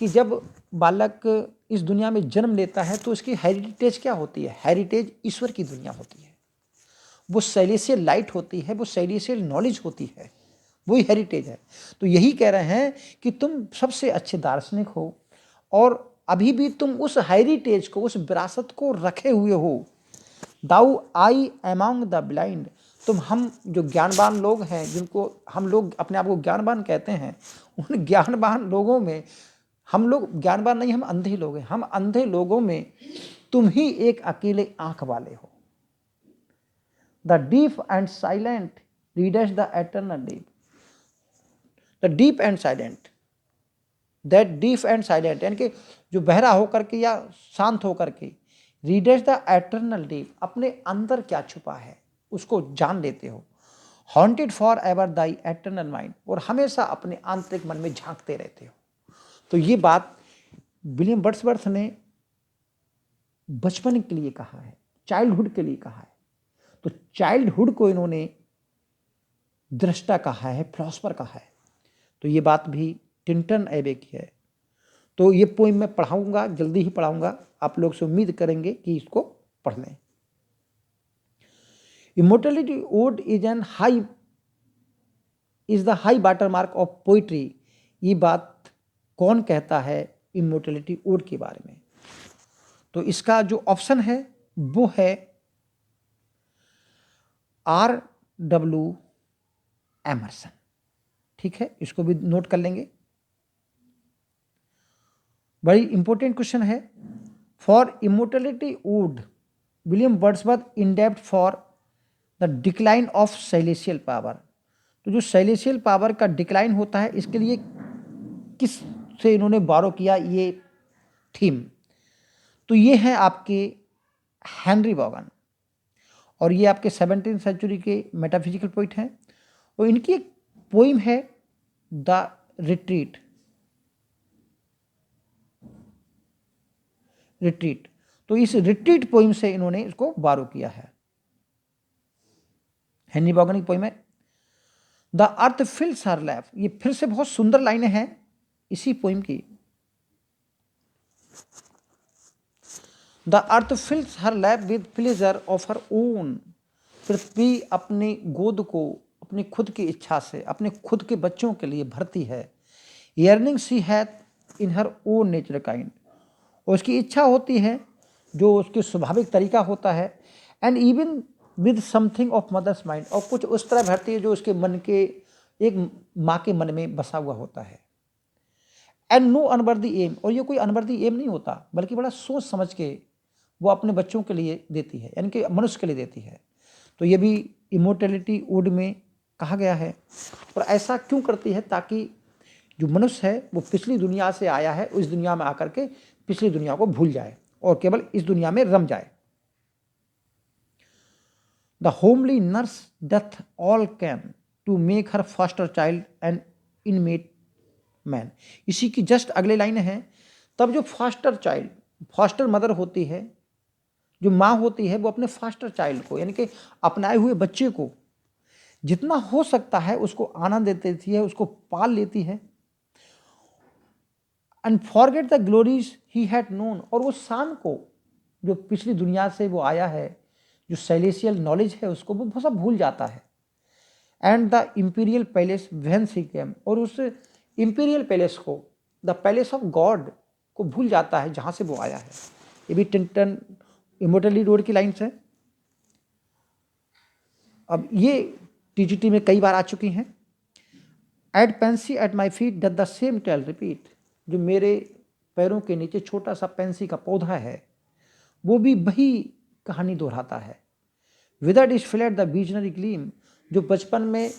कि जब बालक इस दुनिया में जन्म लेता है तो उसकी हेरिटेज क्या होती है? हेरिटेज ईश्वर की दुनिया होती है, वो सेलेशियल लाइट होती है, वो सेलेशियल नॉलेज होती है, वही हेरिटेज है। तो यही कह रहे हैं कि तुम सबसे अच्छे दार्शनिक हो और अभी भी तुम उस हेरिटेज को, उस विरासत को रखे हुए हो। दाउ आई एमंग द ब्लाइंड, तुम हम जो ज्ञानवान लोग हैं, जिनको हम लोग अपने आप को ज्ञानवान कहते हैं, उन ज्ञानवान लोगों में हम लोग ज्ञानवान नहीं, हम अंधे लोग हैं। हम अंधे लोगों में तुम ही एक अकेले आंख वाले हो। The deep and silent readers the eternal deep. The deep and silent, that deep and silent यानी कि जो बहरा होकर के या शांत होकर के, रीडर्स द एटर्नल डीप, अपने अंदर क्या छुपा है उसको जान लेते हो। Haunted for ever Dai eternal mind, और हमेशा अपने आंतरिक मन में झांकते रहते हो। तो ये बात विलियम वर्ड्सवर्थ ने बचपन के लिए कहा है, चाइल्डहुड के लिए कहा है। तो चाइल्डहुड को इन्होंने दृष्टा कहा है, फिलॉसफर कहा है। तो ये बात भी टिंटन एबे की है। तो ये पोइम मैं पढ़ाऊंगा, जल्दी ही पढ़ाऊंगा, आप लोग से उम्मीद करेंगे कि इसको पढ़ लें। Immortality ode is the high water mark of poetry. ये बात कौन कहता है इमोर्टलिटी ओड के बारे में? तो इसका जो ऑप्शन है वो है R.W. एमर्सन। ठीक है, इसको भी नोट कर लेंगे, बड़ी इंपॉर्टेंट क्वेश्चन है। For immortality would William Wordsworth indebted for the decline of celestial power. तो जो सेलेशियल पावर का डिक्लाइन होता है, इसके लिए किस से इन्होंने बारो किया ये थीम? तो ये है आपके हेनरी वॉगन, और ये आपके 17वीं सेंचुरी के मेटाफिजिकल पोइट हैं। और इनकी एक पोइम है द रिट्रीट। तो इस रिट्रीट पोइम से इन्होंने इसको बारो किया है। हेनरी वॉगन की पोइम है the earth fills her lap. ये फिर से बहुत सुंदर लाइनें हैं इसी पोइम की। The earth fills her lap with pleasure of her own. पृथ्वी अपनी गोद को अपनी खुद की इच्छा से अपने खुद के बच्चों के लिए भरती है। यर्निंग सी हैथ इन हर ओन नेचर काइंड, और उसकी इच्छा होती है जो उसके स्वाभाविक तरीका होता है। And even with something of mother's mind, और कुछ उस तरह भरती है जो उसके मन के, एक माँ के मन में बसा हुआ होता है। एंड नो अनवर्दी एम, और ये कोई अनवर्दी एम नहीं होता, बल्कि बड़ा सोच समझ के वो अपने बच्चों के लिए देती है, यानी कि मनुष्य के लिए देती है। तो ये भी इमोर्टलिटी वुड में कहा गया है। और ऐसा क्यों करती है? ताकि जो मनुष्य है वो पिछली दुनिया से आया है, उस दुनिया में आकर के पिछली दुनिया को भूल जाए और केवल इस दुनिया में रम जाए। The homely nurse doth all can to make her foster child and inmate man. इसी की जस्ट अगले लाइन है, तब जो फॉस्टर चाइल्ड, फॉस्टर मदर होती है, जो माँ होती है, वो अपने फॉस्टर चाइल्ड को, यानी कि अपनाए हुए बच्चे को जितना हो सकता है उसको आनंद देती है, उसको पाल लेती है। And forget the glories he had known, और वो शान को, जो पिछली दुनिया से वो आया है, जो सेलेशियल नॉलेज है, उसको वो सब भूल जाता है। एंड द इम्पीरियल पैलेस व्हेंस ही केम, और उस इम्पीरियल पैलेस को, द पैलेस ऑफ गॉड को भूल जाता है जहाँ से वो आया है। ये भी टिंटन इमोर्टलिटी वुड की लाइन्स है। अब ये टीजीटी में कई बार आ चुकी हैं। At pansy at my feet doth the same tale repeat, जो मेरे पैरों के नीचे छोटा सा पेंसी का पौधा है, वो भी वही कहानी दोहराता है। Withered is flat the visionary gleam, जो बचपन में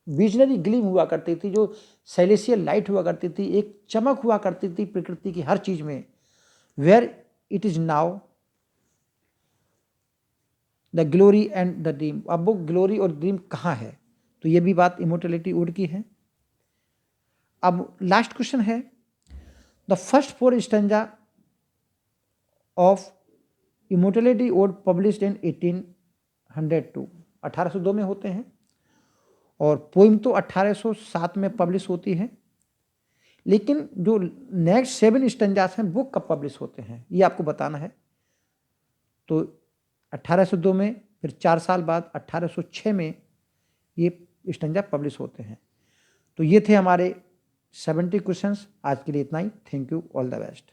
विजनरी ग्लीम हुआ करती थी, जो सेलेसियल लाइट हुआ करती थी, एक चमक हुआ करती थी प्रकृति की हर चीज में, where it is now the glory and the dream. अब वो ग्लोरी और ड्रीम कहाँ है? तो ये भी बात इमोर्टैलिटी ओड की है। अब लास्ट क्वेश्चन है, the first 4 stanza of immortality ode published in 1802, 1802 में होते हैं, और पोइम तो 1807 में पब्लिश होती है, लेकिन जो नेक्स्ट 7 स्टैंजास हैं वो कब पब्लिश होते हैं ये आपको बताना है। तो 1802 में, फिर 4 साल बाद 1806 में ये स्टैंजा पब्लिश होते हैं। तो ये थे हमारे 70 क्वेश्चंस। आज के लिए इतना ही। Thank you, all the best.